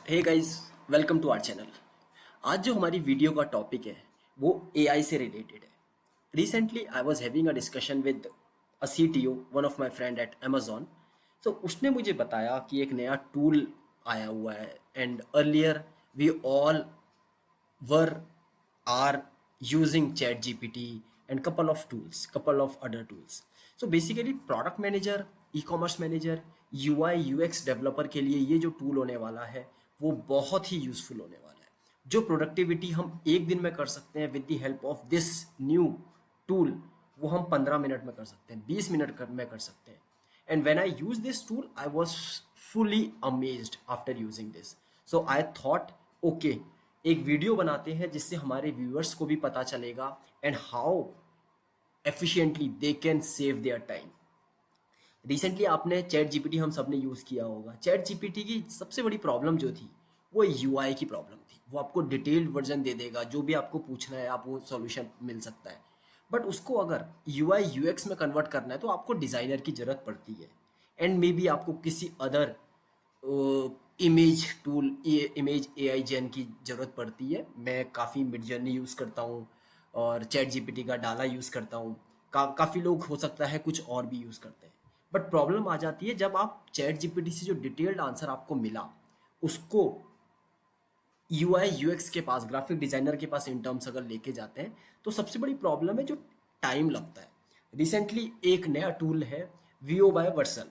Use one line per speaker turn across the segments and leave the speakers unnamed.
Hey guys, welcome to our channel. आज जो हमारी वीडियो का टॉपिक है वो एआई से रिलेटेड है। Recently I was having a discussion with a CTO, one of my friend at Amazon. तो उसने मुझे बताया कि एक नया टूल आया हुआ है and earlier we all were are using chat gpt and couple of other tools. So basically product manager, e-commerce manager, ui ux developer के लिए ये जो टूल होने वाला है वो बहुत ही यूजफुल होने वाला है। जो प्रोडक्टिविटी हम एक दिन में कर सकते हैं with the help of this new tool, वो हम 15 मिनट में कर सकते हैं, 20 मिनट में कर सकते हैं। And when I use this tool I was fully amazed after using this. So I thought okay, एक वीडियो बनाते हैं जिससे हमारे व्यूअर्स को भी पता चलेगा and how efficiently they can save their time. Recently आपने चैट जीपीटी हम सब ने यूज़ किया होगा। चैट जीपीटी की सबसे बड़ी प्रॉब्लम जो थी वो यूआई की प्रॉब्लम थी। वो आपको डिटेल्ड वर्जन दे देगा, जो भी आपको पूछना है आप वो सॉल्यूशन मिल सकता है। बट उसको अगर यूआई यूएक्स में कन्वर्ट करना है तो आपको डिज़ाइनर की ज़रूरत पड़ती है एंड मे बी आपको किसी other image tool, image AI gen की ज़रूरत पड़ती है। मैं काफ़ी मिड जर्नी यूज़ करता हूँ और चैट जीपीटी का डाला यूज़ करता हूँ। काफ़ी लोग हो सकता है कुछ और भी यूज़ करते हैं। बट प्रॉब्लम आ जाती है जब आप चैट जीपीटी से जो डिटेल्ड आंसर आपको मिला उसको यूआई यूएक्स के पास, ग्राफिक डिजाइनर के पास इन टर्म्स अगर लेके जाते हैं तो सबसे बड़ी प्रॉब्लम है जो टाइम लगता है। रिसेंटली एक नया टूल है VO by Vercel,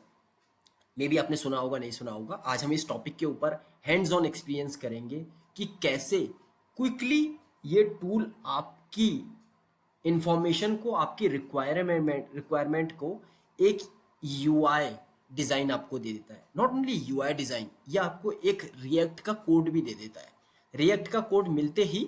maybe आपने सुना होगा नहीं सुना होगा। आज हम इस टॉपिक के ऊपर हैंड्स ऑन एक्सपीरियंस करेंगे कि कैसे क्विकली ये टूल आपकी इंफॉर्मेशन को, आपकी रिक्वायरमेंट को एक यूआई डिज़ाइन आपको दे देता है। नॉट ओनली यूआई डिज़ाइन, ये आपको एक रिएक्ट का कोड भी दे देता है। रिएक्ट का कोड मिलते ही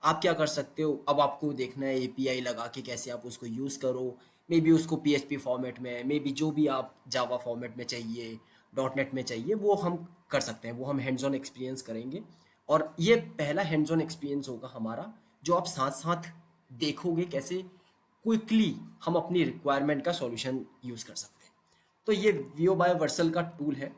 आप क्या कर सकते हो, अब आपको देखना है एपीआई लगा के कैसे आप उसको यूज़ करो। मे बी उसको पीएचपी फॉर्मेट में, मे बी जो भी आप जावा फॉर्मेट में चाहिए, डॉट नेट में चाहिए, वो हम कर सकते हैं। वो हम हैंड्स ऑन एक्सपीरियंस करेंगे और ये पहला हैंड्स ऑन एक्सपीरियंस होगा हमारा, जो आप साथ साथ देखोगे कैसे क्विकली हम अपनी रिक्वायरमेंट का सॉल्यूशन यूज़ कर सकते हैं। तो ये वीओ बाय वर्सल का टूल है,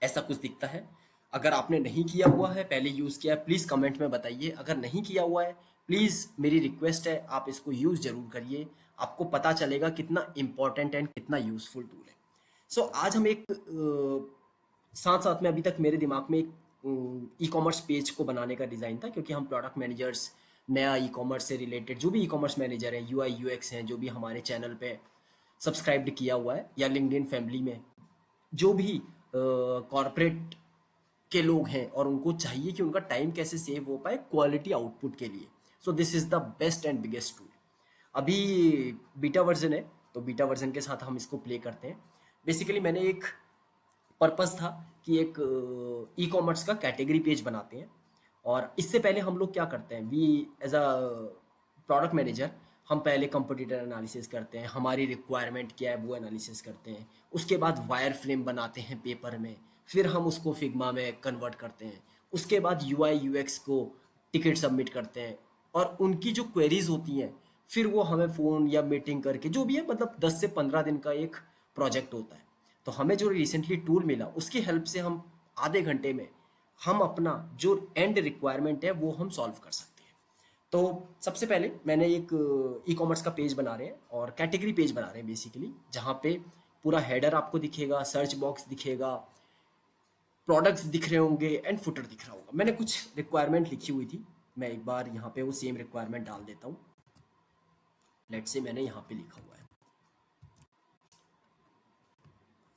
ऐसा कुछ दिखता है। अगर आपने नहीं किया हुआ है, पहले यूज़ किया है, प्लीज़ कमेंट में बताइए। अगर नहीं किया हुआ है, प्लीज़ मेरी रिक्वेस्ट है आप इसको यूज़ ज़रूर करिए। आपको पता चलेगा कितना इंपॉर्टेंट एंड कितना यूज़फुल टूल है। सो आज हम एक साथ साथ में, अभी तक मेरे दिमाग में एक ई कॉमर्स पेज को बनाने का डिज़ाइन था, क्योंकि हम प्रोडक्ट मैनेजर्स, नया ई कॉमर्स से रिलेटेड जो भी ई कॉमर्स मैनेजर हैं, यूआई यूएक्स हैं, जो भी हमारे चैनल पे सब्सक्राइब्ड किया हुआ है या लिंक्डइन फैमिली में जो भी कॉरपोरेट के लोग हैं और उनको चाहिए कि उनका टाइम कैसे सेव हो पाए क्वालिटी आउटपुट के लिए। So this is the best and biggest tool. अभी बीटा वर्जन है, तो बीटा वर्जन के साथ हम इसको प्ले करते हैं। बेसिकली मैंने एक पर्पस था कि एक ई कॉमर्स का कैटेगरी पेज बनाते हैं। और इससे पहले हम लोग क्या करते हैं, we as a product manager हम पहले कंपटीटर एनालिसिस करते हैं, हमारी रिक्वायरमेंट क्या है वो एनालिसिस करते हैं। उसके बाद वायर फ्रेम बनाते हैं पेपर में, फिर हम उसको फिग्मा में कन्वर्ट करते हैं। उसके बाद यूआई यूएक्स को टिकट सबमिट करते हैं और उनकी जो क्वेरीज होती हैं फिर वो हमें फ़ोन या मीटिंग करके, जो भी है, मतलब 10 से 15 दिन का एक प्रोजेक्ट होता है। तो हमें जो रिसेंटली टूल मिला उसकी हेल्प से हम आधे घंटे में हम अपना जो एंड रिक्वायरमेंट है वो हम सॉल्व कर सकते हैं। तो सबसे पहले मैंने एक ई कॉमर्स का पेज बना रहे हैं और कैटेगरी पेज बना रहे हैं बेसिकली, जहाँ पे पूरा हेडर आपको दिखेगा, सर्च बॉक्स दिखेगा, प्रोडक्ट्स दिख रहे होंगे एंड फुटर दिख रहा होगा। मैंने कुछ रिक्वायरमेंट लिखी हुई थी, मैं एक बार यहाँ पे वो सेम रिक्वायरमेंट डाल देता हूँ। लेट्स से मैंने यहाँ पे लिखा हुआ है,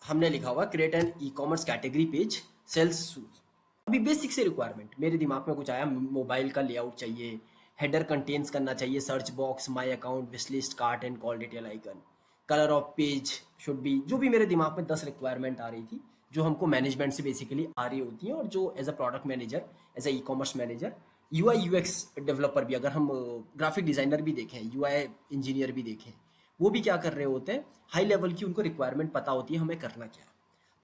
हमने लिखा हुआ create an ecommerce category page sales shoes. अभी बेसिक से रिक्वायरमेंट मेरे दिमाग में कुछ आया, मोबाइल का लेआउट चाहिए, हेडर कंटेन्स करना चाहिए, search box, my account, wish list, cart and call detail icon, colour of page should be, जो भी मेरे दिमाग में 10 रिक्वायरमेंट आ रही थी, जो हमको मैनेजमेंट से बेसिकली आ रही होती हैं और जो as a product manager, as a ecommerce manager, UI UX developer भी, अगर हम ग्राफिक डिजाइनर भी देखें, यूआई इंजीनियर भी देखें, वो भी क्या कर रहे होते हैं, हाई लेवल की उनको रिक्वायरमेंट पता होती है हमें करना क्या है।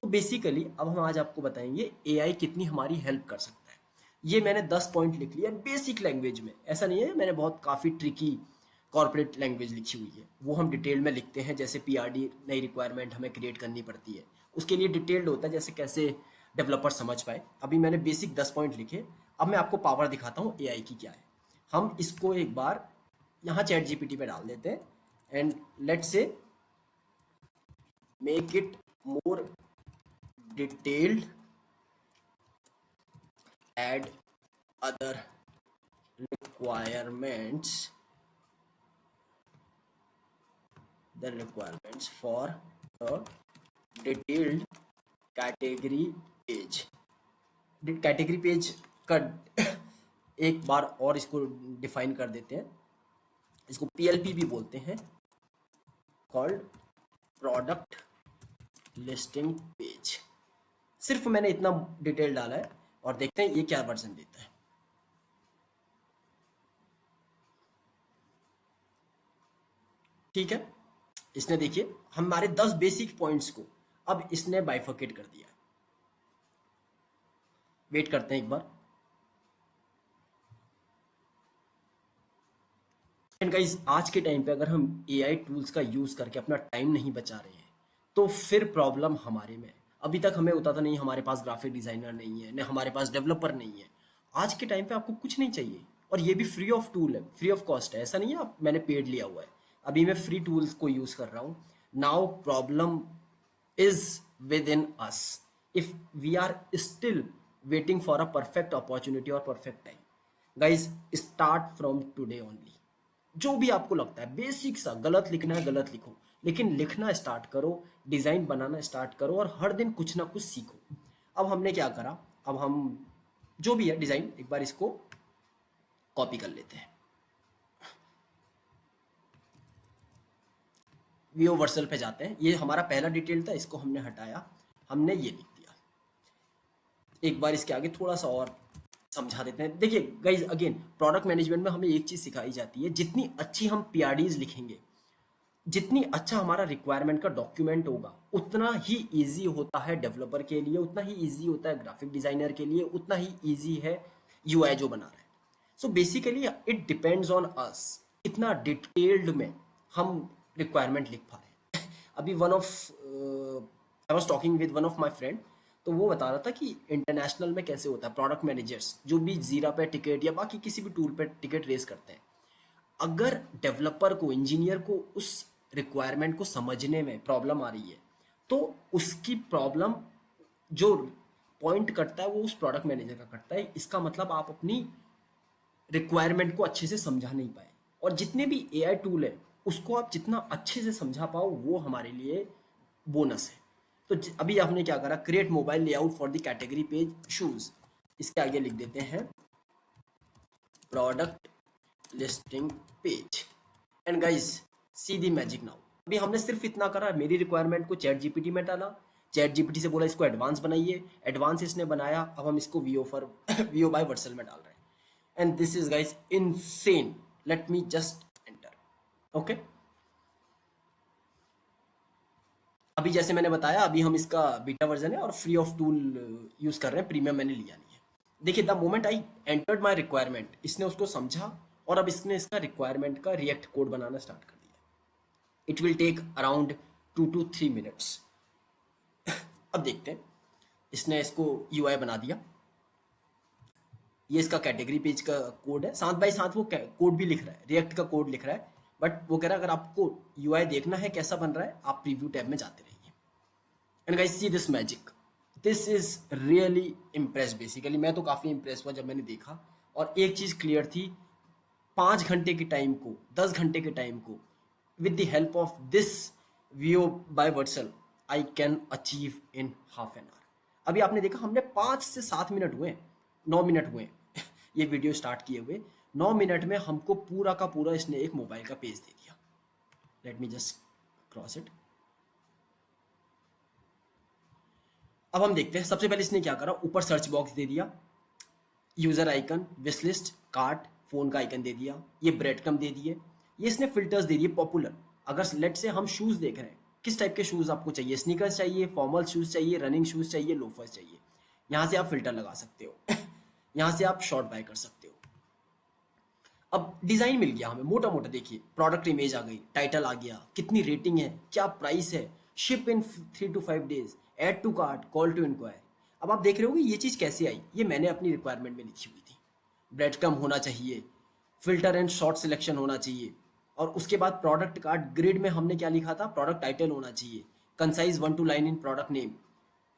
तो बेसिकली अब हम आज आपको बताएंगे एआई कितनी हमारी हेल्प कर सकता है। ये मैंने 10 पॉइंट लिख लिया बेसिक लैंग्वेज में, ऐसा नहीं है मैंने बहुत काफ़ी ट्रिकी कॉर्पोरेट लैंग्वेज लिखी हुई है, वो हम डिटेल में लिखते हैं। जैसे पीआरडी नई रिक्वायरमेंट हमें क्रिएट करनी पड़ती है, उसके लिए डिटेल्ड होता है, जैसे कैसे डेवलपर समझ पाए। अभी मैंने बेसिक 10 पॉइंट लिखे, अब मैं आपको पावर दिखाता हूँ एआई की क्या है। हम इसको एक बार यहाँ चैट जीपीटी पे डाल देते हैं and let's say make it more detailed, add other requirements, the requirements for a detailed category page। Category page का एक बार और इसको डिफाइन कर देते हैं, इसको पीएलपी भी बोलते हैं, कॉल्ड प्रोडक्ट लिस्टिंग पेज। सिर्फ मैंने इतना डिटेल डाला है और देखते हैं ये क्या वर्जन देता है। ठीक है, इसने देखिए हमारे 10 बेसिक पॉइंट्स को अब इसने बाइफर्केट कर दिया है। वेट करते हैं एक बार। एंड गाइस, आज के टाइम पे अगर हम एआई टूल्स का यूज करके अपना टाइम नहीं बचा रहे हैं तो फिर प्रॉब्लम हमारे में है। अभी तक हमें होता था नहीं हमारे पास ग्राफिक डिजाइनर नहीं है, न हमारे पास डेवलपर नहीं है। आज के टाइम पे आपको कुछ नहीं चाहिए और ये भी फ्री ऑफ टूल है, फ्री ऑफ कॉस्ट है। ऐसा नहीं है आप मैंने पेड लिया हुआ है, अभी मैं फ्री टूल्स को यूज कर रहा हूँ। Now problem is within us if we are still waiting for a perfect opportunity or perfect time। guys, start from today only। जो भी आपको लगता है बेसिक सा गलत लिखना है गलत लिखो, लेकिन लिखना स्टार्ट करो, डिजाइन बनाना स्टार्ट करो और हर दिन कुछ ना कुछ सीखो। अब हमने क्या करा, अब हम जो भी है डिजाइन एक बार इसको कॉपी कर लेते हैं। वीओ वर्सल पे जाते हैं, ये हमारा पहला डिटेल था, इसको हमने हटाया, हमने ये लिख दिया। एक बार इसके आगे थोड़ा सा और समझा देते हैं। देखिए गाइज, अगेन प्रोडक्ट मैनेजमेंट में हमें एक चीज सिखाई जाती है, जितनी अच्छी हम पीआरडीज लिखेंगे, जितनी अच्छा हमारा रिक्वायरमेंट का डॉक्यूमेंट होगा, उतना ही इजी होता है डेवलपर के लिए, उतना ही इजी होता है ग्राफिक डिजाइनर के लिए, उतना ही इजी है यूआई जो बना रहा है। So basically it depends on us कितना डिटेल्ड में हम रिक्वायरमेंट लिख पा रहे हैं। अभी I was talking with one of my friend, तो वो बता रहा था कि इंटरनेशनल में कैसे होता है, प्रोडक्ट मैनेजर्स जो भी जीरा पे टिकट या बाकी किसी भी टूल पे टिकट रेस करते हैं, अगर डेवलपर को, इंजीनियर को उस रिक्वायरमेंट को समझने में प्रॉब्लम आ रही है तो उसकी प्रॉब्लम जो पॉइंट करता है वो उस प्रोडक्ट मैनेजर का करता है। इसका मतलब आप अपनी रिक्वायरमेंट को अच्छे से समझा नहीं पाए, और जितने भी एआई टूल है उसको आप जितना अच्छे से समझा पाओ वो हमारे लिए बोनस है। तो अभी आपने क्या करा, create mobile layout for the category page shoes, इसके आगे लिख देते हैं product listing page. And guys, see the magic now. अभी हमने सिर्फ इतना करा, मेरी रिक्वायरमेंट को चैट जीपीटी में डाला, चैट जीपीटी से बोला इसको एडवांस बनाइए, एडवांस इसने बनाया, अब हम इसको वीओ बाय वर्सल में डाल रहे हैं। And this is guys insane. Let me just enter. Okay, अभी जैसे मैंने बताया, अभी हम इसका बीटा वर्जन है और फ्री ऑफ टूल यूज कर रहे हैं, प्रीमियम मैंने लिया नहीं है। देखिए, the moment I entered my requirement, इसने उसको समझा और अब इसने इसका रिक्वायरमेंट का रिएक्ट कोड बनाना स्टार्ट कर दिया। It will take around 2 to 3 minutes. अब देखते हैं, इसने इसको यूआई बना दिया, ये इसका कैटेगरी पेज का कोड है, साथ बाई साथ वो कोड भी लिख रहा है, रिएक्ट का कोड लिख रहा है, बट वो कह रहा है अगर आपको यूआई देखना है कैसा बन रहा है, आप प्रीव्यू टैब में जाते रहिए। And guys, see this magic, this is really impress. Basically मैं तो काफ़ी इम्प्रेस हुआ जब मैंने देखा, और एक चीज़ क्लियर थी, 5 घंटे के टाइम को, 10 घंटे के टाइम को, with the help of this VO by Vercel I can achieve in half an hour. अभी आपने देखा हमने 5 से 7 मिनट हुए, 9 मिनट हुए ये वीडियो स्टार्ट किए हुए, 9 मिनट में हमको पूरा का पूरा इसने एक मोबाइल का पेज दे दिया। Let me just cross it. अब हम देखते हैं, सबसे पहले इसने क्या करा, ऊपर सर्च बॉक्स दे दिया, user icon, wish list, cart, phone का आइकन दे दिया, ये ब्रेड कम दे दिए, ये इसने फिल्टर्स दे दिए पॉपुलर। अगर लेट से हम शूज देख रहे हैं, किस टाइप के शूज आपको चाहिए, स्नीकर्स चाहिए, फॉर्मल शूज चाहिए, रनिंग शूज चाहिए, लोफर्स चाहिए, यहाँ से आप फिल्टर लगा सकते हो। यहाँ से आप शॉर्ट बाय कर सकते हो। अब डिजाइन मिल गया हमें मोटा मोटा, देखिए प्रोडक्ट इमेज आ गई, टाइटल आ गया, कितनी रेटिंग है, क्या प्राइस है, ship in 3 to 5 days, add to cart, call to enquire. अब आप देख रहे हो कि ये चीज़ कैसे आई, ये मैंने अपनी रिक्वायरमेंट में लिखी हुई थी। ब्रेड क्रम होना चाहिए, फिल्टर एंड शॉर्ट सिलेक्शन होना चाहिए, और उसके बाद प्रोडक्ट कार्ड ग्रिड में हमने क्या लिखा था, प्रोडक्ट टाइटल होना चाहिए, concise 1 2 line in product name,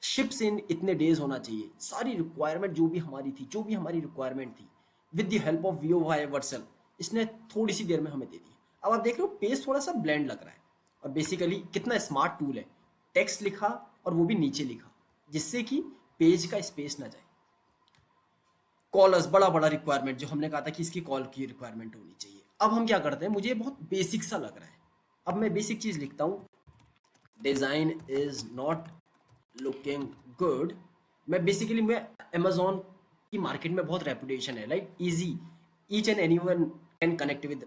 ships in इतने डेज होना चाहिए। सारी रिक्वायरमेंट जो भी हमारी थी, जो भी हमारी रिक्वायरमेंट थी, with the help of VO by Vercel, इसने थोड़ी सी देर में हमें दे दी। अब आप देख रहे हो पेज थोड़ा सा ब्लेंड लग रहा है, और बेसिकली कितना स्मार्ट टूल है, टेक्स्ट लिखा और वो भी नीचे लिखा, जिससे कि पेज का स्पेस ना जाए। कॉलर्स, बड़ा बड़ा रिक्वायरमेंट जो हमने कहा था कि इसकी कॉल की रिक्वायरमेंट होनी चाहिए। अब हम क्या करते हैं, मुझे बहुत बेसिक सा लग रहा है, अब मैं बेसिक चीज लिखता हूँ, design is not looking good. मैं बेसिकली, मैं अमेजोन की मार्केट में बहुत रेपुटेशन है, like easy, each and any one can connect with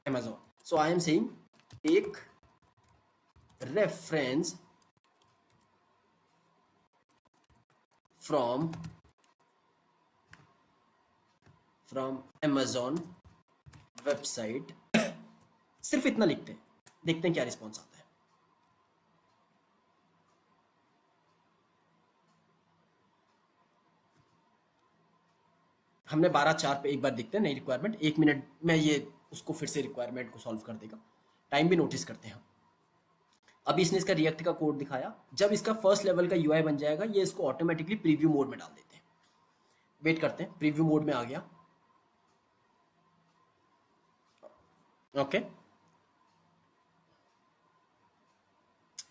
Amazon, so I am saying take reference from Amazon website. सिर्फ इतना लिखते हैं, देखते हैं क्या रिस्पॉन्स आता है। हमने 12 4 पे एक बार देखते हैं नई रिक्वायरमेंट, 1 मिनट में ये उसको फिर से रिक्वायरमेंट को सॉल्व कर देगा। टाइम भी नोटिस करते हैं हम। अभी इसने इसका रिएक्ट का कोड दिखाया, जब इसका फर्स्ट लेवल का यूआई बन जाएगा, ये इसको ऑटोमेटिकली प्रीव्यू मोड में डाल देते हैं। वेट करते हैं, प्रीव्यू मोड में आ गया। ओके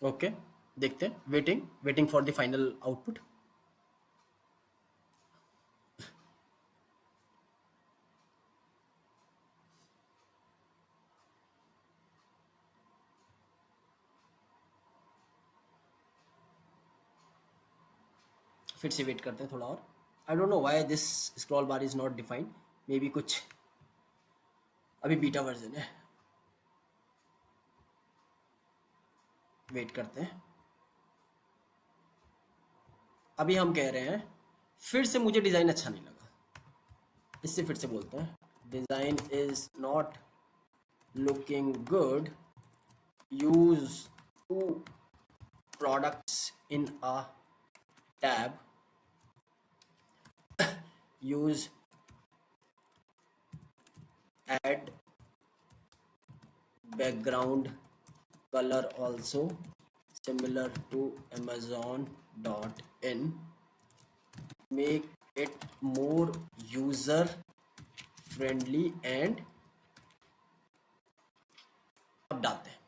ओके, देखते हैं, waiting for the final output. फिर से वेट करते हैं थोड़ा और। I don't know why this scroll bar is not defined, may be कुछ अभी बीटा वर्जन है। वेट करते हैं। अभी हम कह रहे हैं, फिर से मुझे डिज़ाइन अच्छा नहीं लगा, इससे फिर से बोलते हैं, design is not looking good, use two products in a tab, use add background color also similar to amazon.in, make it more user friendly and अब डालते हैं।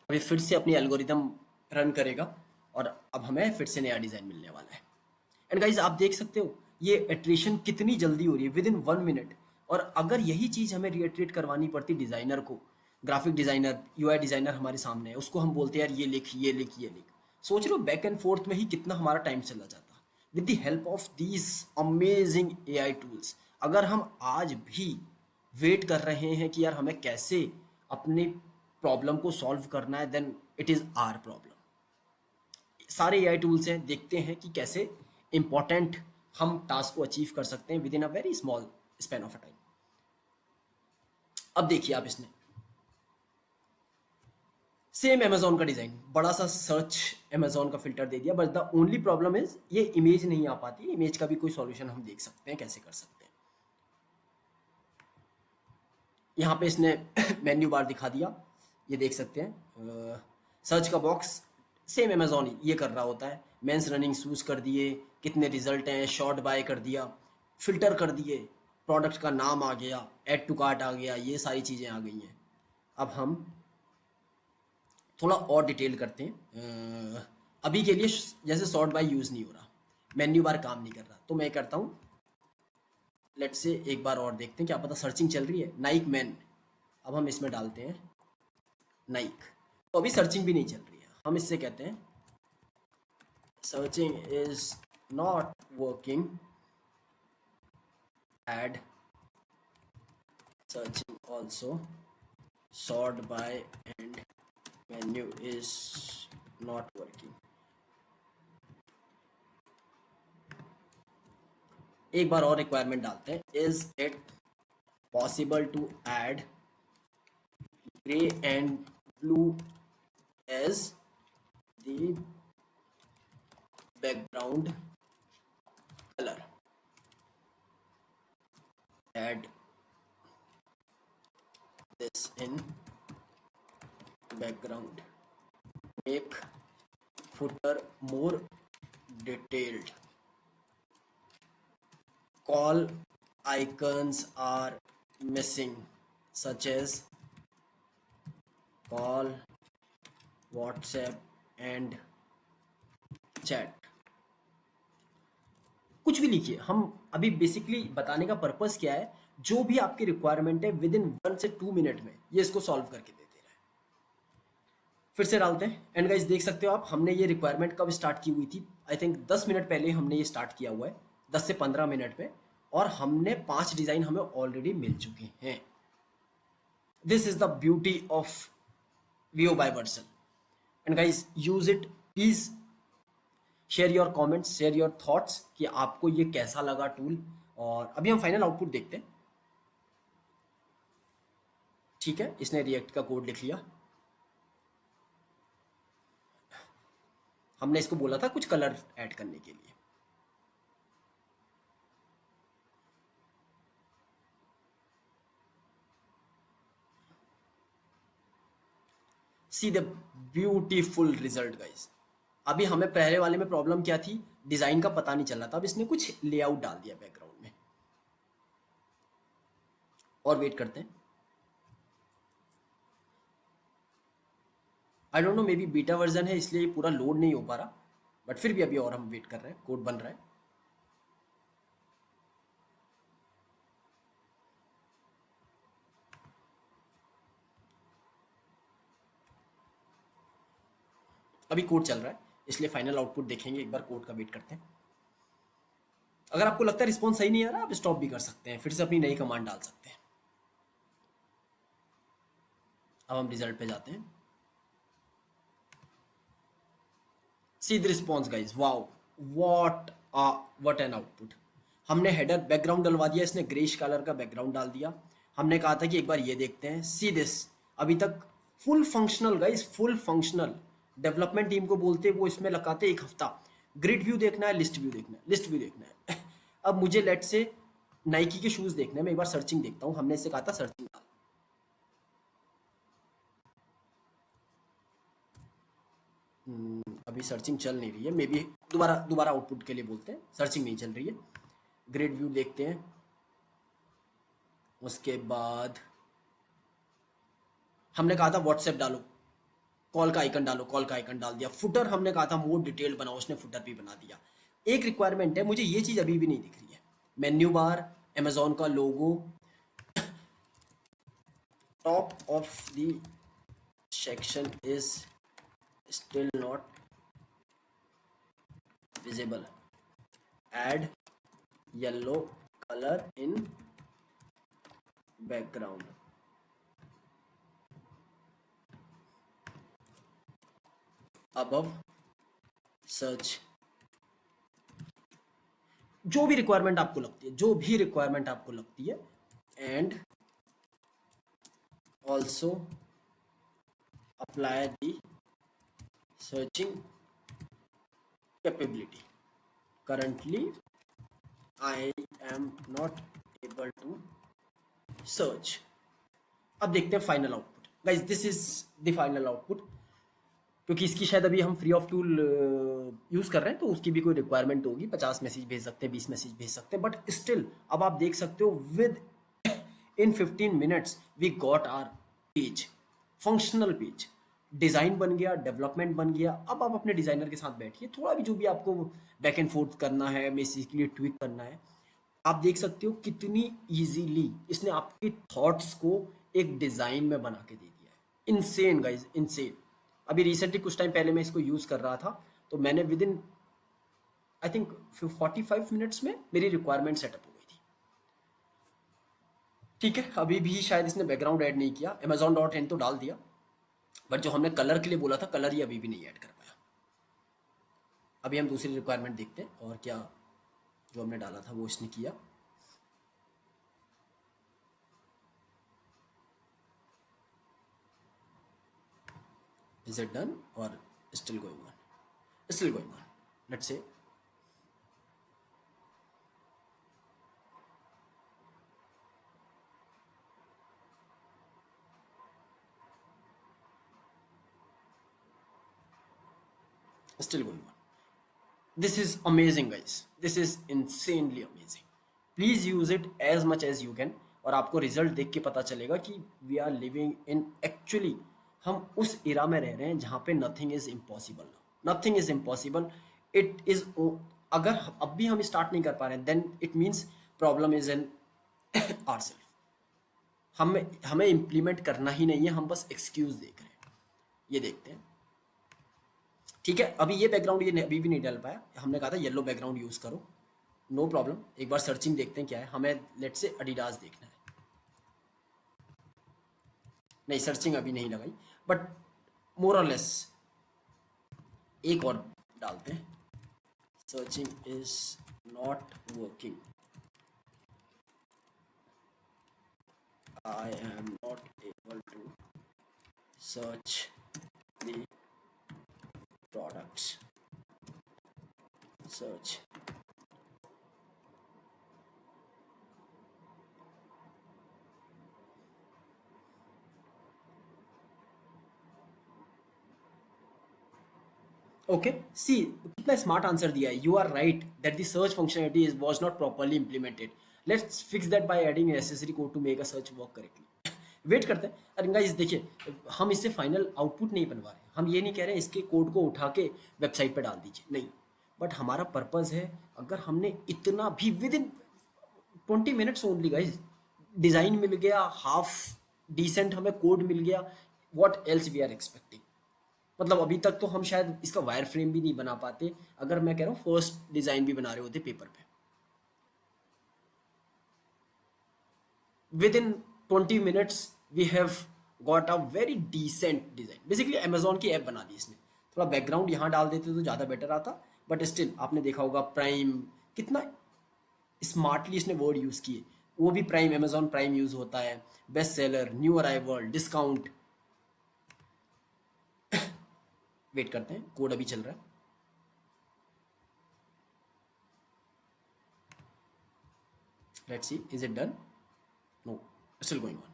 अभी फिर से अपनी एल्गोरिदम रन करेगा, और अब हमें फिर से नया डिज़ाइन मिलने वाला है। एंड गाइज आप देख सकते हो ये एट्रिशन कितनी जल्दी हो रही है, विद इन 1 मिनट। और अगर यही चीज़ हमें रिएट्रेट करवानी पड़ती डिज़ाइनर को, ग्राफिक डिज़ाइनर, यूआई डिज़ाइनर हमारे सामने है, उसको हम बोलते हैं यार ये लिख ये लिख ये लिख, सोच रहे हो बैक एंड फोर्थ में ही कितना हमारा टाइम चला जाता। With the help of these amazing AI tools, अगर हम आज भी वेट कर रहे हैं कि यार हमें कैसे अपने प्रॉब्लम को सॉल्व करना है, then it is our problem. सारे एआई टूल्स हैं, देखते हैं कि कैसे इंपॉर्टेंट हम टास्क को अचीव कर सकते हैं with in a very small span of a time. अब देखिए आप, इसने सेम अमेजोन का डिजाइन, बड़ा सा सर्च अमेजोन का फिल्टर दे दिया, but the only problem is ये इमेज नहीं आ पाती। इमेज का भी कोई सॉल्यूशन हम देख सकते हैं, कैसे कर सकते हैं। यहाँ पे इसने मेन्यू बार दिखा दिया, ये देख सकते हैं। सर्च का बॉक्स सेम अमेजोन ये कर रहा होता है, मेंस रनिंग शूज कर दिए, कितने रिजल्ट हैं, शॉर्ट बाय कर दिया, फिल्टर कर दिए, प्रोडक्ट का नाम आ गया, ऐड टू कार्ट आ गया, ये सारी चीज़ें आ गई हैं। अब हम थोड़ा और डिटेल करते हैं। अभी के लिए जैसे सॉर्ट बाय यूज़ नहीं हो रहा, मेन्यू बार काम नहीं कर रहा, तो मैं करता हूँ, लेट्स से एक बार और देखते हैं, क्या पता सर्चिंग चल रही है, नाइक मैन। अब हम इसमें डालते हैं नाइक, तो अभी सर्चिंग भी नहीं चल रही है। हम इससे कहते हैं searching is not working, add searching also, sort by and menu is not working। एक बार और रिक्वायरमेंट डालते हैं, is it possible to add gray and blue as the background color. Add this in background. Make footer more detailed. Call icons are missing, such as call, WhatsApp and chat. कुछ भी लिखिए, हम अभी basically बताने का purpose क्या है, जो भी आपकी रिक्वायरमेंट है विद इन 1 से 2 मिनट में ये इसको सॉल्व करके दे दे रहा है। फिर से डालते हैं एंड गाइस देख सकते हो आप, हमने ये रिक्वायरमेंट कब स्टार्ट की हुई थी, आई थिंक 10 मिनट पहले हमने ये स्टार्ट किया हुआ है, 10 से 15 मिनट में, और हमने 5 डिजाइन हमें ऑलरेडी मिल चुके हैं। This is the beauty of Veo by Vercel. And guys, use it. Please share your comments, share your thoughts कि आपको ये कैसा लगा टूल। और अभी हम फाइनल आउटपुट देखते हैं। ठीक है, इसने रिएक्ट का कोड लिख लिया। हमने इसको बोला था कुछ कलर ऐड करने के लिए। See the beautiful result guys. अभी हमें पहले वाले में प्रॉब्लम क्या थी, डिजाइन का पता नहीं चल रहा था, अब इसने कुछ लेआउट डाल दिया बैकग्राउंड में। और वेट करते हैं। I don't know, may be beta version है इसलिए पूरा लोड नहीं हो पा रहा, बट फिर भी अभी और हम वेट कर रहे हैं, कोड बन रहा है। अभी कोड चल रहा है इसलिए फाइनल आउटपुट देखेंगे, एक बार कोड का वेट करते हैं। अगर आपको लगता है रिस्पॉन्स सही नहीं आ रहा, आप स्टॉप भी कर सकते हैं, फिर से अपनी नई कमांड डाल सकते हैं। अब हम रिजल्ट पे जाते हैं। See the response guys, wow, what an output. हमने हेडर बैकग्राउंड डलवा दिया, इसने ग्रेश कलर का बैकग्राउंड डाल दिया। हमने कहा था कि एक बार ये देखते हैं। सी दिस, अभी तक full functional guys, full functional. Development team को बोलते वो इसमें लगाते 1 हफ्ता। ग्रिड व्यू देखना है, लिस्ट व्यू देखना है, लिस्ट व्यू देखना है। अब मुझे लेट से नाइकी के शूज देखने हैं, मैं एक बार सर्चिंग देखता हूँ। हमने इससे कहा था सर्चिंग डाल। अभी सर्चिंग चल नहीं रही है, मे बी दोबारा दोबारा आउटपुट के लिए बोलते हैं, सर्चिंग नहीं चल रही है। ग्रिड व्यू देखते हैं। उसके बाद हमने कहा था व्हाट्सएप डालो, कॉल का आइकन डालो, कॉल का आइकन डाल दिया। फुटर हमने कहा था मोर डिटेल बनाओ, उसने फुटर भी बना दिया। एक रिक्वायरमेंट है, मुझे ये चीज अभी भी नहीं दिख रही है। मेन्यू बार, अमेजोन का logo, top of the section is still not visible. Add yellow color in background. Above search. जो भी रिक्वायरमेंट आपको लगती है, जो भी रिक्वायरमेंट आपको लगती है, and also apply the searching capability. Currently I am not able to search. अब देखते हैं final output guys. This is the final output. क्योंकि इसकी शायद अभी हम फ्री ऑफ टूल यूज कर रहे हैं, तो उसकी भी कोई रिक्वायरमेंट होगी। 50 मैसेज भेज सकते हैं, 20 मैसेज भेज सकते हैं, बट स्टिल अब आप देख सकते हो within 15 minutes we got our page, functional page. Design बन गया, डेवलपमेंट बन गया। अब आप अपने डिज़ाइनर के साथ बैठिए, थोड़ा भी जो भी आपको बैक एंड फोर्थ करना है, मैसेज के लिए ट्वीट करना है, आप देख सकते हो कितनी इजीली इसने आपके थॉट्स को एक डिज़ाइन में बना के दे दिया है। Insane guys, insane. अभी रिसेंटली कुछ टाइम पहले मैं इसको यूज़ कर रहा था, तो मैंने with in I think 45 minutes में मेरी रिक्वायरमेंट सेटअप हो गई थी। ठीक है, अभी भी शायद इसने बैकग्राउंड ऐड नहीं किया, amazon.in तो डाल दिया, बट जो हमने कलर के लिए बोला था, कलर ही अभी भी नहीं ऐड कर पाया। अभी हम दूसरी रिक्वायरमेंट देखते हैं और क्या जो हमने डाला था वो इसने किया। Is it done or still going on? Still going on. Let's say still going on. This is amazing guys. This is insanely amazing. Please use it as much as you can. और आपको result देख के पता चलेगा कि we are living in actually हम उस era में रह रहे हैं जहाँ पे nothing is impossible. Nothing is impossible. It is अगर अब भी हम स्टार्ट नहीं कर पा रहे हैं then it means problem is in ourself. हमें इम्प्लीमेंट करना ही नहीं है, हम बस एक्सक्यूज देख रहे हैं. ये देखते हैं. ठीक है, अभी ये बैकग्राउंड ये अभी भी नहीं डाल पाया. हमने कहा था येलो बैकग्राउंड यूज करो, नो प्रॉब्लम. एक बार सर्चिंग देखते हैं क्या है. हमें लेट से एडिडास देखना है. नहीं, सर्चिंग अभी नहीं लगाई, बट मोर और लेस एक और डालते हैं. Searching is not working. I am not able to search the products. Search. Okay, see कितना स्मार्ट आंसर दिया है. You are right that the search functionality is was not properly implemented. Let's fix that by adding necessary code to make a search work correctly. Wait करते हैं. अरे guys देखिए, हम इससे final output नहीं बनवा रहे. हम ये नहीं कह रहे इसके कोड को उठा के वेबसाइट पे डाल दीजिए, नहीं. बट हमारा पर्पस है, अगर हमने इतना भी within 20 minutes only guys design मिल गया, हाफ डिसेंट हमें कोड मिल गया, what else we are expecting. मतलब अभी तक तो हम शायद इसका वायर फ्रेम भी नहीं बना पाते, अगर मैं कह रहा हूँ फर्स्ट डिज़ाइन भी बना रहे होते पेपर पे. Within 20 minutes we have got a very decent design. Basically Amazon की ऐप बना दी इसने. थोड़ा बैकग्राउंड यहाँ डाल देते तो ज़्यादा बेटर आता, बट स्टिल आपने देखा होगा प्राइम कितना स्मार्टली इसने वर्ड यूज़ किए. वो भी प्राइम, अमेजोन प्राइम यूज़ होता है, best seller, new arrival, discount. Wait करते हैं, कोड अभी चल रहा है. Let's see, is it done? No, still going on.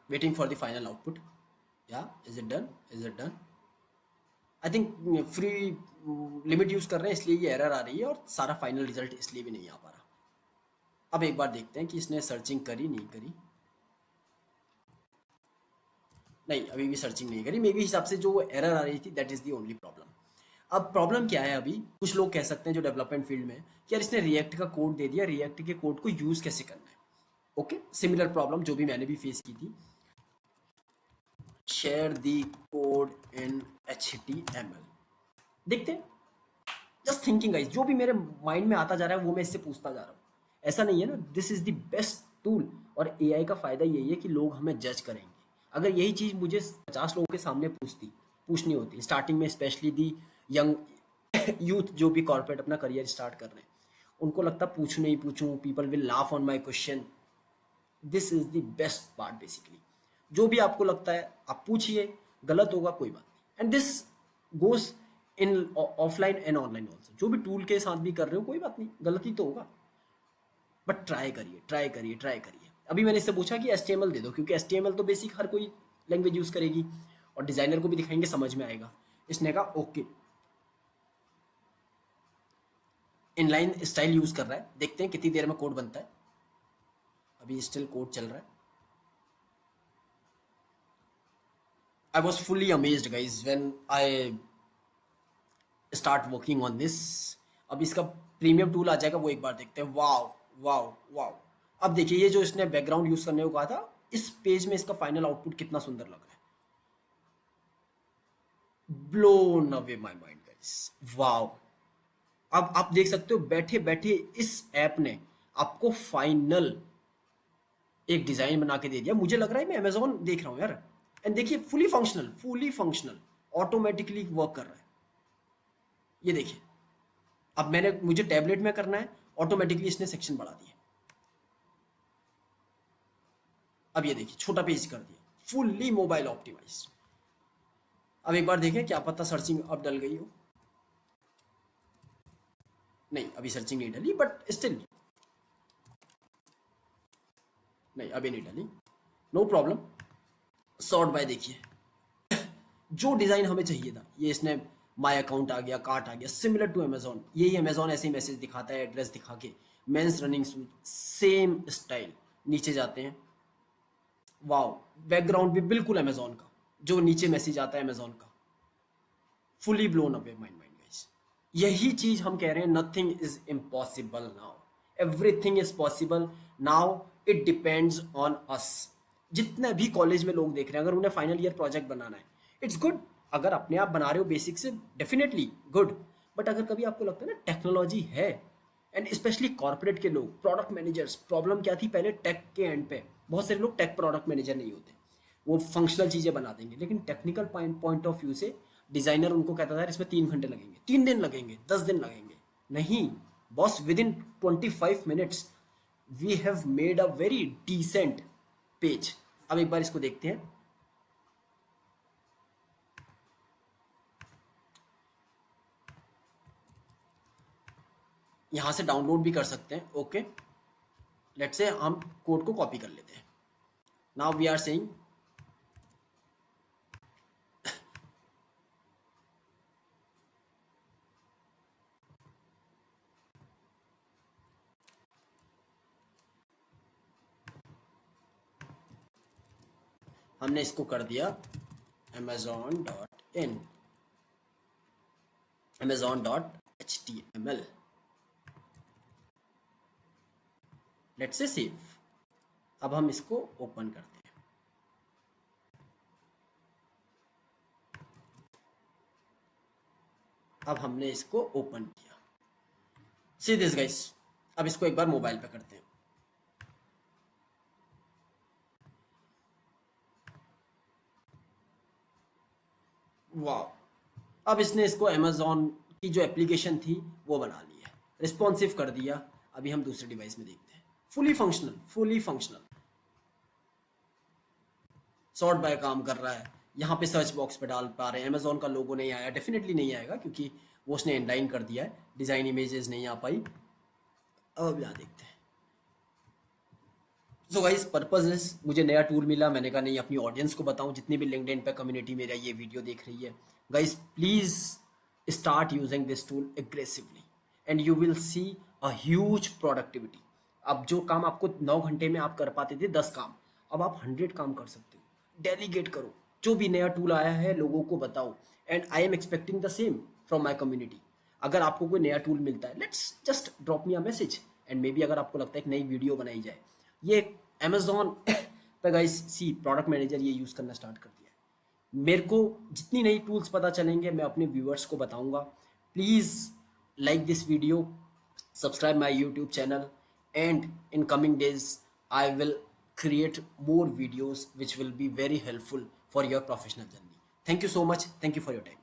Waiting for the final output. Yeah, is it done? Is it done? I think free limit use कर रहे हैं इसलिए ये एरर आ रही है, और सारा फाइनल रिजल्ट इसलिए भी नहीं आ पा रहा. अब एक बार देखते हैं कि इसने सर्चिंग करी नहीं करी. नहीं, अभी भी सर्चिंग नहीं करी. मे बी हिसाब से जो एरर आ रही थी that is the only problem. अब प्रॉब्लम क्या है, अभी कुछ लोग कह सकते हैं जो डेवलपमेंट फील्ड में कि यार इसने रिएक्ट का कोड दे दिया, रिएक्ट के कोड को यूज़ कैसे करना है. ओके, सिमिलर प्रॉब्लम जो भी मैंने भी फेस की थी. शेयर दी कोड इन HTML. देखते हैं. जस्ट थिंकिंग गाइस, जो भी मेरे माइंड में आता जा रहा है वो मैं इससे पूछता जा रहा हूँ. ऐसा नहीं है ना, this is the best tool. और AI का फायदा यही है कि लोग हमें जज करेंगे. अगर यही चीज़ मुझे 50 लोगों के सामने पूछनी होती स्टार्टिंग में, स्पेशली दी यंग यूथ जो भी कॉर्पोरेट अपना करियर स्टार्ट कर रहे हैं, उनको लगता पूछूं नहीं पूछूं, people will laugh on my question. This is the best part. Basically जो भी आपको लगता है आप पूछिए, गलत होगा कोई बात नहीं. And this goes in offline and online also. जो भी टूल के साथ भी कर रहे हो कोई बात नहीं, गलती तो होगा, बट ट्राई करिए, ट्राई करिए, ट्राई करिए. अभी मैंने इससे पूछा कि HTML दे दो, क्योंकि HTML तो बेसिक हर कोई लैंग्वेज यूज़ करेगी और डिज़ाइनर को भी दिखाएंगे, समझ में आएगा. इसने कहा ओके. इनलाइन स्टाइल यूज़ कर रहा है, देखते हैं कितनी देर में कोड बनता है. अभी स्टिल कोड चल रहा है. I was fully amazed guys when I start working on this. अब इसका प्रीमियम टूल आ जाएगा, वो एक बार देखते हैं. वाव वाव वाव. अब देखिए, ये जो इसने बैकग्राउंड यूज करने को कहा था, इस पेज में इसका फाइनल आउटपुट कितना सुंदर लग रहा है. Blown away my mind guys. Wow. अब आप देख सकते हो बैठे बैठे इस ऐप ने आपको फाइनल एक डिजाइन बना के दे दिया. मुझे लग रहा है मैं अमेजोन देख रहा हूँ यार. एंड देखिए, फुली फंक्शनल ऑटोमेटिकली वर्क कर रहा है. ये देखिए, अब मुझे टैबलेट में करना है, ऑटोमेटिकली इसने सेक्शन बढ़ा दिया। अब ये देखिए छोटा पेज कर दिया, फुल्ली मोबाइल ऑप्टिमाइज्ड। अब एक बार देखें, क्या पता सर्चिंग अब डल गई हो। नहीं, अभी सर्चिंग नहीं डली, बट स्टिल नहीं, अभी नहीं डली, नो प्रॉब्लम। सॉर्ट बाय देखिए, जो डिजाइन हमें चाहिए था ये इसने, माय अकाउंट आ गया, कार्ट आ गया, सिमिलर टू अमेजोन। यही अमेजोन ऐसे ही मैसेज दिखाता है, एड्रेस दिखा के, men's running suit, same style. नीचे जाते हैं, वाओ, बैकग्राउंड भी बिल्कुल अमेजोन का, जो नीचे मैसेज आता है अमेजोन का, fully blown away mind mind guys. यही चीज हम कह रहे हैं, nothing is impossible now, everything is possible now, it depends on us. जितने भी कॉलेज में लोग देख रहे हैं, अगर उन्हें फाइनल ईयर प्रोजेक्ट बनाना है, इट्स गुड। अगर अपने आप बना रहे हो बेसिक से, डेफिनेटली गुड। बट अगर कभी आपको लगता है ना टेक्नोलॉजी है, एंड स्पेशली कॉर्पोरेट के लोग, प्रोडक्ट मैनेजर्स, प्रॉब्लम क्या थी पहले टेक के एंड पे, बहुत सारे लोग टेक प्रोडक्ट मैनेजर नहीं होते, वो फंक्शनल चीजें बना देंगे, लेकिन टेक्निकल पॉइंट ऑफ व्यू से डिजाइनर उनको कहता था इसमें 3 घंटे लगेंगे, 3 दिन लगेंगे, 10 दिन लगेंगे। नहीं boss, within 25 minutes we have made a very decent page. अब एक बार इसको देखते हैं। यहां से डाउनलोड भी कर सकते हैं, ओके। लेट्स से हम कोड को कॉपी कर लेते हैं। नाउ वी आर सेइंग, हमने इसको कर दिया amazon.in, amazon.html, let's say save. अब हम इसको ओपन करते हैं। अब हमने इसको ओपन किया, सी दिस गाइस। अब इसको एक बार मोबाइल पे करते हैं। वाह, अब इसने इसको अमेजोन की जो एप्लीकेशन थी वो बना ली है, रिस्पॉन्सिव कर दिया। अभी हम दूसरे डिवाइस में देखते हैं, fully functional, fully functional. Sort by काम कर रहा है, यहाँ पे सर्च बॉक्स पे डाल पा रहे हैं, अमेजोन का लोगो नहीं आया, डेफिनेटली नहीं आएगा क्योंकि वो उसने इनलाइन कर दिया है, डिजाइन इमेजेस नहीं आ पाई। अब यहाँ देखते हैं। सो गाइस, पर्पज इज, मुझे नया टूल मिला, मैंने कहा नहीं अपनी ऑडियंस को बताऊं, जितनी भी लिंक्डइन पे कम्युनिटी मेरा ये वीडियो देख रही है, guys please start using this tool aggressively and you will see a huge productivity. अब जो काम आपको 9 घंटे में आप कर पाते थे 10 काम, अब आप 100 काम कर सकते हो। डेलीगेट करो, जो भी नया टूल आया है लोगों को बताओ, and I am expecting the same from my community. अगर आपको कोई नया टूल मिलता है, let's just drop me a message, and may be अगर आपको लगता है एक नई वीडियो बनाई जाए। ये अमेजोन पे गाइस, सी प्रोडक्ट मैनेजर ये यूज़ करना स्टार्ट कर दिया है। मेरे को जितनी नई टूल्स पता चलेंगे मैं अपने व्यूअर्स को बताऊंगा। Please like this video, subscribe my YouTube channel, and in coming days I will create more videos which will be very helpful for your professional journey. Thank you so much. Thank you for your time.